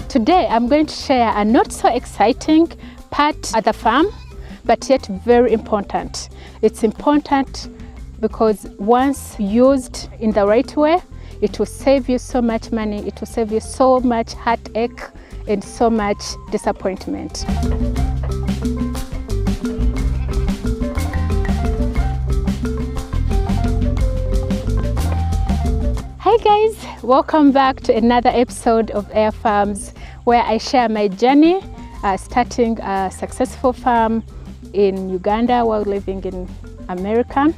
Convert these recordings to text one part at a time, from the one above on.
Today I'm going to share a not so exciting part at the farm, but yet very important. It's important because once used in the right way, it will save you so much money, it will save you so much heartache and so much disappointment. Hi guys, welcome back to another episode of Aire Farms, where I share my journey starting a successful farm in Uganda while living in America.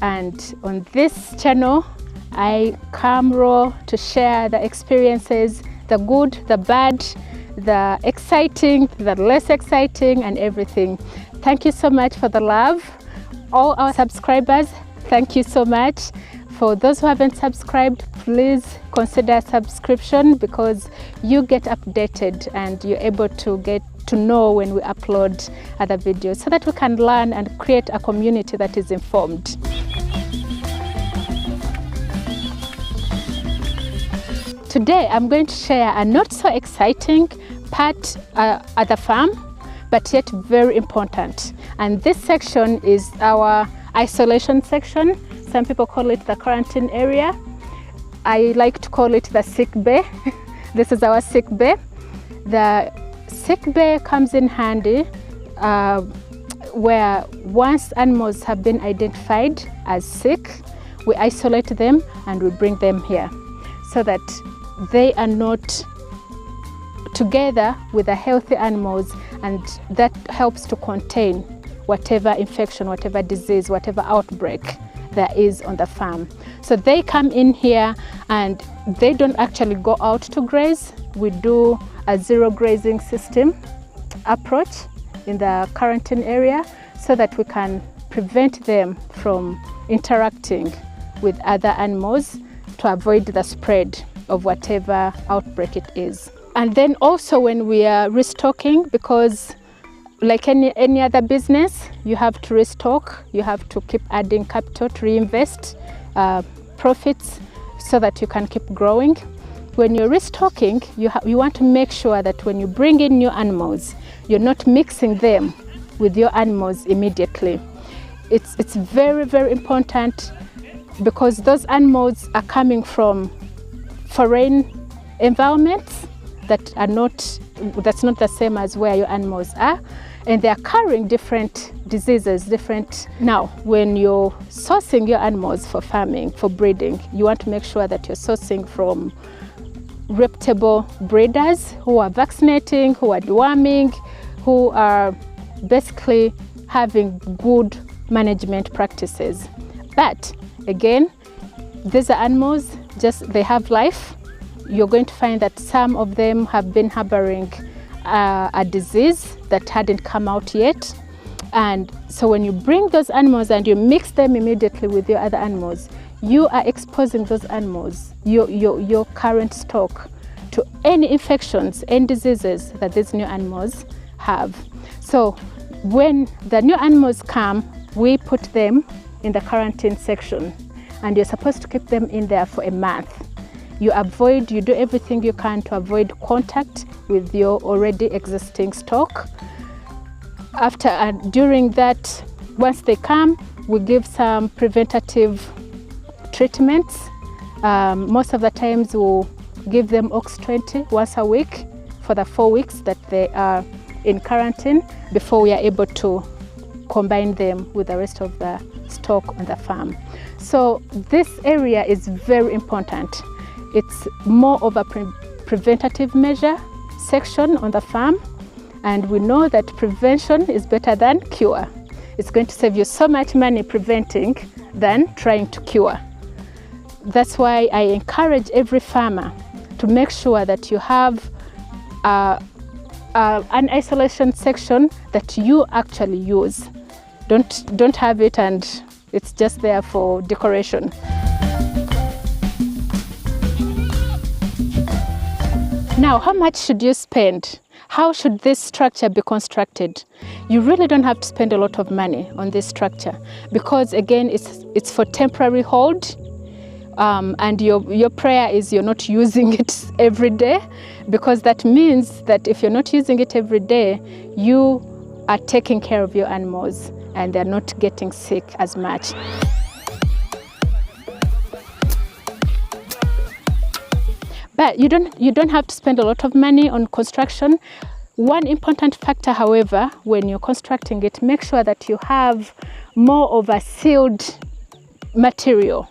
And on this channel, I come raw to share the experiences, the good, the bad, the exciting, the less exciting, and everything. Thank you so much for the love. All our subscribers, thank you so much. For those who haven't subscribed, please consider subscription because you get updated and you're able to get to know when we upload other videos so that we can learn and create a community that is informed. Today, I'm going to share a not so exciting part at the farm, but yet very important. And this section is our isolation section. Some people call it the quarantine area. I like to call it the sick bay. This is our sick bay. The sick bay comes in handy where once animals have been identified as sick, we isolate them and we bring them here so that they are not together with the healthy animals, and that helps to contain whatever infection, whatever disease, whatever outbreak there is on the farm. So they come in here and they don't actually go out to graze. We do a zero grazing system approach in the quarantine area so that we can prevent them from interacting with other animals to avoid the spread of whatever outbreak it is. And then also when we are restocking, because like any other business, you have to restock, you have to keep adding capital to reinvest profits so that you can keep growing. When you're restocking, you want to make sure that when you bring in new animals, you're not mixing them with your animals immediately. It's very, very important because those animals are coming from foreign environments that's not the same as where your animals are, and they are carrying different diseases, Now, when you're sourcing your animals for farming, for breeding, you want to make sure that you're sourcing from reputable breeders who are vaccinating, who are deworming, who are basically having good management practices. But again, these are animals, they have life. You're going to find that some of them have been harboring a disease that hadn't come out yet. And so when you bring those animals and you mix them immediately with your other animals, you are exposing those animals, your current stock, to any infections and diseases that these new animals have. So when the new animals come, we put them in the quarantine section, and you're supposed to keep them in there for a month. You do everything you can to avoid contact with your already existing stock. After and during that, once they come, we give some preventative treatments. Most of the times we'll give them Ox20 once a week for the 4 weeks that they are in quarantine before we are able to combine them with the rest of the stock on the farm. So this area is very important. It's more of a preventative measure section on the farm, and we know that prevention is better than cure. It's going to save you so much money preventing than trying to cure. That's why I encourage every farmer to make sure that you have an isolation section that you actually use. Don't have it and it's just there for decoration. Now, how much should you spend? How should this structure be constructed? You really don't have to spend a lot of money on this structure because, again, it's for temporary hold and your prayer is you're not using it every day, because that means that if you're not using it every day, you are taking care of your animals and they're not getting sick as much. But you don't have to spend a lot of money on construction. One important factor, however, when you're constructing it, make sure that you have more of a sealed material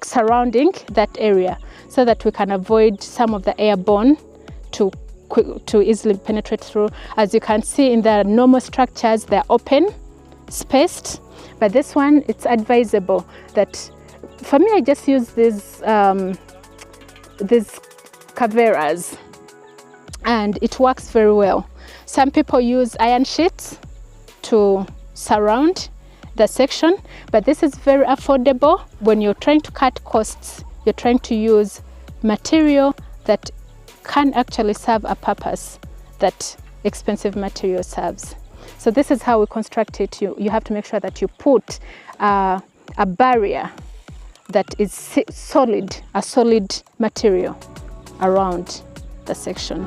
surrounding that area, so that we can avoid some of the airborne to easily penetrate through. As you can see in the normal structures, they're open, spaced, but this one, it's advisable that, for me, I just use these caveras, and it works very well. Some people use iron sheets to surround the section, but this is very affordable. When you're trying to cut costs, you're trying to use material that can actually serve a purpose that expensive material serves. So this is how we construct it. You have to make sure that you put a barrier that is solid, a solid material around the section.